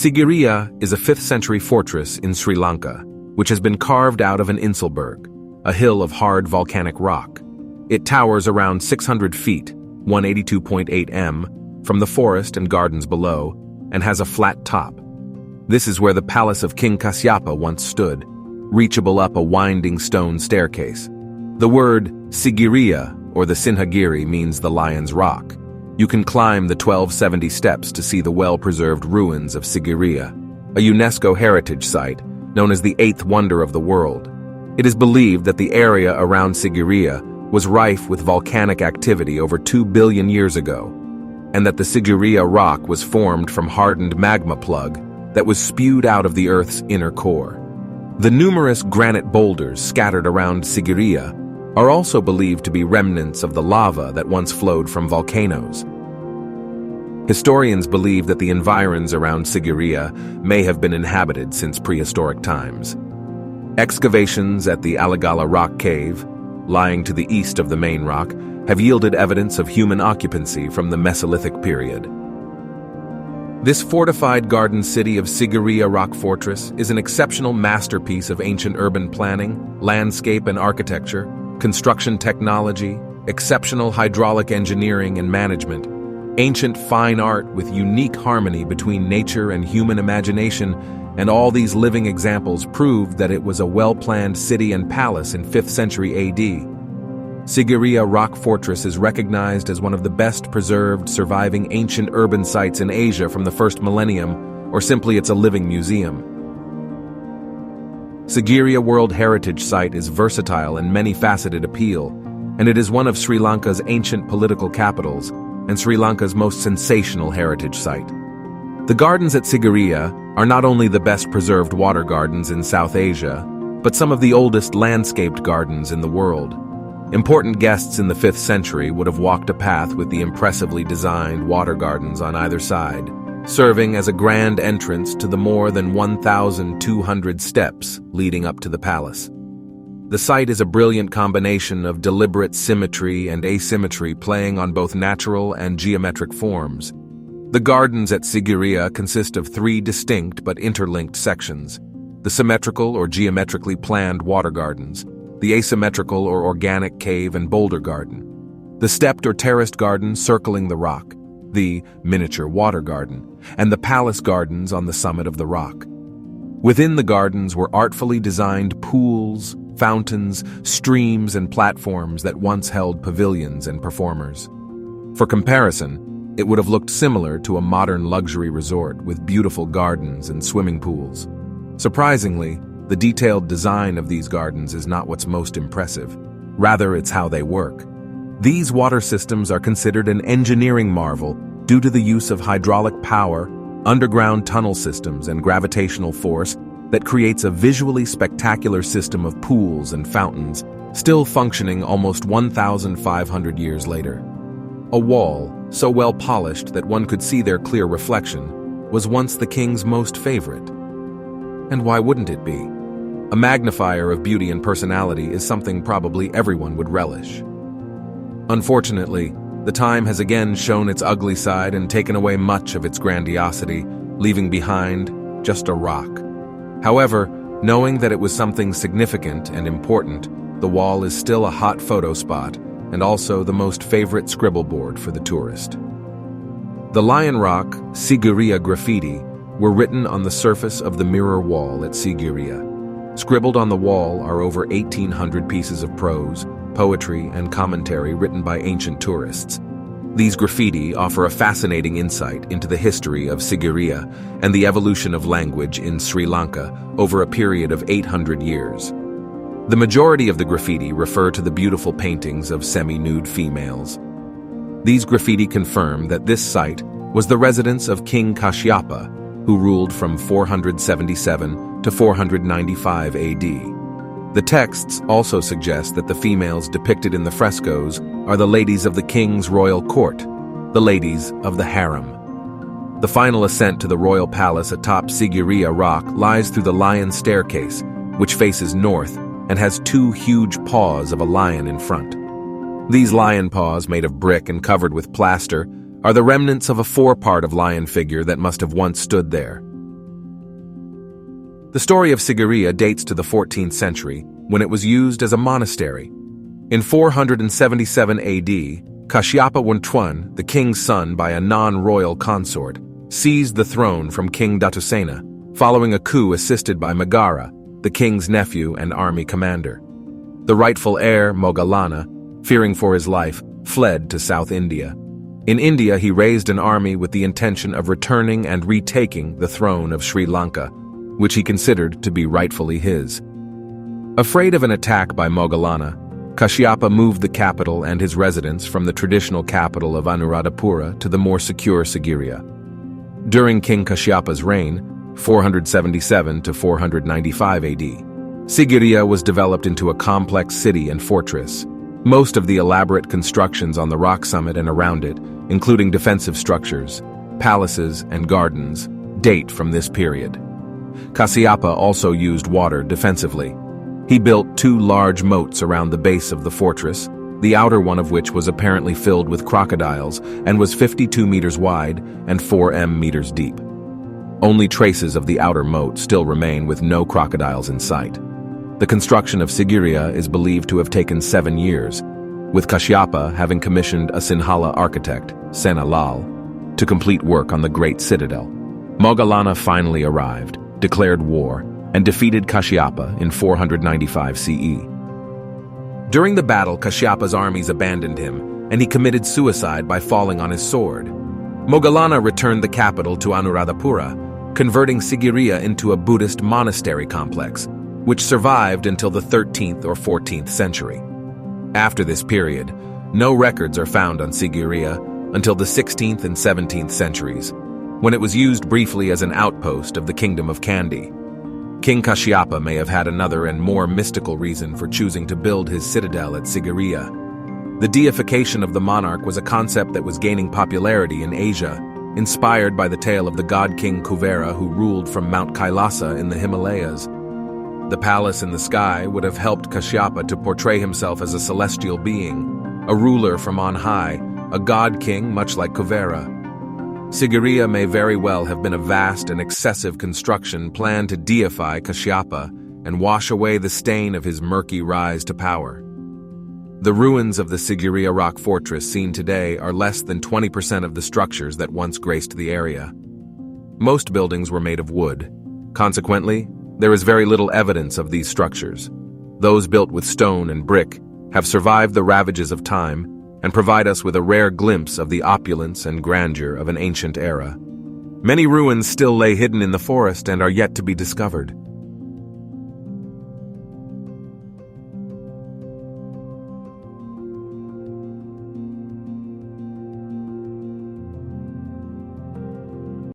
Sigiriya is a 5th century fortress in Sri Lanka, which has been carved out of an inselberg, a hill of hard volcanic rock. It towers around 600 feet, 182.8 m, from the forest and gardens below, and has a flat top. This is where the palace of King Kasyapa once stood, reachable up a winding stone staircase. The word Sigiriya, or the Sinhagiri, means the Lion's Rock. You can climb the 1270 steps to see the well-preserved ruins of Sigiriya, a UNESCO heritage site known as the 8th wonder of the world. It is believed that the area around Sigiriya was rife with volcanic activity over 2 billion years ago, and that the Sigiriya rock was formed from hardened magma plug that was spewed out of the Earth's inner core. The numerous granite boulders scattered around Sigiriya are also believed to be remnants of the lava that once flowed from volcanoes. Historians believe that the environs around Sigiriya may have been inhabited since prehistoric times. Excavations at the Aligala rock cave, lying to the east of the main rock, have yielded evidence of human occupancy from the Mesolithic period. This fortified garden city of Sigiriya Rock Fortress is an exceptional masterpiece of ancient urban planning, landscape and architecture, construction technology, exceptional hydraulic engineering and management, ancient fine art with unique harmony between nature and human imagination, and all these living examples prove that it was a well-planned city and palace in 5th century AD. Sigiriya Rock Fortress is recognized as one of the best preserved surviving ancient urban sites in Asia from the first millennium, or simply it's a living museum. Sigiriya World Heritage Site is versatile and many-faceted appeal, and it is one of Sri Lanka's ancient political capitals and Sri Lanka's most sensational heritage site. The gardens at Sigiriya are not only the best preserved water gardens in South Asia, but some of the oldest landscaped gardens in the world. Important guests in the 5th century would have walked a path with the impressively designed water gardens on either side, serving as a grand entrance to the more than 1,200 steps leading up to the palace. The site is a brilliant combination of deliberate symmetry and asymmetry playing on both natural and geometric forms. The gardens at Sigiriya consist of 3 distinct but interlinked sections: the symmetrical or geometrically planned water gardens, the asymmetrical or organic cave and boulder garden, the stepped or terraced garden circling the rock, the miniature water garden, and the palace gardens on the summit of the rock. Within the gardens were artfully designed pools, fountains, streams, and platforms that once held pavilions and performers. For comparison, it would have looked similar to a modern luxury resort with beautiful gardens and swimming pools. Surprisingly, the detailed design of these gardens is not what's most impressive. Rather, it's how they work. These water systems are considered an engineering marvel due to the use of hydraulic power, underground tunnel systems, and gravitational force that creates a visually spectacular system of pools and fountains, still functioning almost 1,500 years later. A wall, so well polished that one could see their clear reflection, was once the king's most favorite. And why wouldn't it be? A magnifier of beauty and personality is something probably everyone would relish. Unfortunately, the time has again shown its ugly side and taken away much of its grandiosity, leaving behind just a rock. However, knowing that it was something significant and important, the wall is still a hot photo spot and also the most favorite scribble board for the tourist. The Lion Rock Sigiriya graffiti were written on the surface of the mirror wall at Sigiriya. Scribbled on the wall are over 1,800 pieces of prose, poetry, and commentary written by ancient tourists. These graffiti offer a fascinating insight into the history of Sigiriya and the evolution of language in Sri Lanka over a period of 800 years. The majority of the graffiti refer to the beautiful paintings of semi-nude females. These graffiti confirm that this site was the residence of King Kasyapa, who ruled from 477 to 495 AD. The texts also suggest that the females depicted in the frescoes are the ladies of the king's royal court, the ladies of the harem. The final ascent to the royal palace atop Sigiriya Rock lies through the lion staircase, which faces north and has 2 huge paws of a lion in front. These lion paws, made of brick and covered with plaster, are the remnants of a forepart of lion figure that must have once stood there. The story of Sigiriya dates to the 14th century, when it was used as a monastery. In 477 AD, Kasyapa I, the king's son by a non-royal consort, seized the throne from King Datusena, following a coup assisted by Megara, the king's nephew and army commander. The rightful heir, Moggallana, fearing for his life, fled to South India. In India, he raised an army with the intention of returning and retaking the throne of Sri Lanka, which he considered to be rightfully his. Afraid of an attack by Moggallana, Kasyapa moved the capital and his residence from the traditional capital of Anuradhapura to the more secure Sigiriya. During King Kasyapa's reign, 477 to 495 AD, Sigiriya was developed into a complex city and fortress. Most of the elaborate constructions on the rock summit and around it, including defensive structures, palaces, and gardens, date from this period. Kasyapa also used water defensively. He built 2 large moats around the base of the fortress, the outer one of which was apparently filled with crocodiles and was 52 meters wide and 4 meters deep. Only traces of the outer moat still remain with no crocodiles in sight. The construction of Sigiriya is believed to have taken 7 years, with Kasyapa having commissioned a Sinhala architect, Sena Lal, to complete work on the Great Citadel. Moggallana finally arrived, declared war, and defeated Kasyapa in 495 CE. During the battle, Kasyapa's armies abandoned him, and he committed suicide by falling on his sword. Moggallana returned the capital to Anuradhapura, converting Sigiriya into a Buddhist monastery complex, which survived until the 13th or 14th century. After this period, no records are found on Sigiriya until the 16th and 17th centuries, when it was used briefly as an outpost of the Kingdom of Kandy. King Kasyapa may have had another and more mystical reason for choosing to build his citadel at Sigiriya. The deification of the monarch was a concept that was gaining popularity in Asia, inspired by the tale of the god King Kuvera who ruled from Mount Kailasa in the Himalayas. The palace in the sky would have helped Kasyapa to portray himself as a celestial being, a ruler from on high, a god-king much like Kuvera. Sigiriya may very well have been a vast and excessive construction planned to deify Kasyapa and wash away the stain of his murky rise to power. The ruins of the Sigiriya rock fortress seen today are less than 20% of the structures that once graced the area. Most buildings were made of wood. Consequently, there is very little evidence of these structures. Those built with stone and brick have survived the ravages of time and provide us with a rare glimpse of the opulence and grandeur of an ancient era. Many ruins still lay hidden in the forest and are yet to be discovered.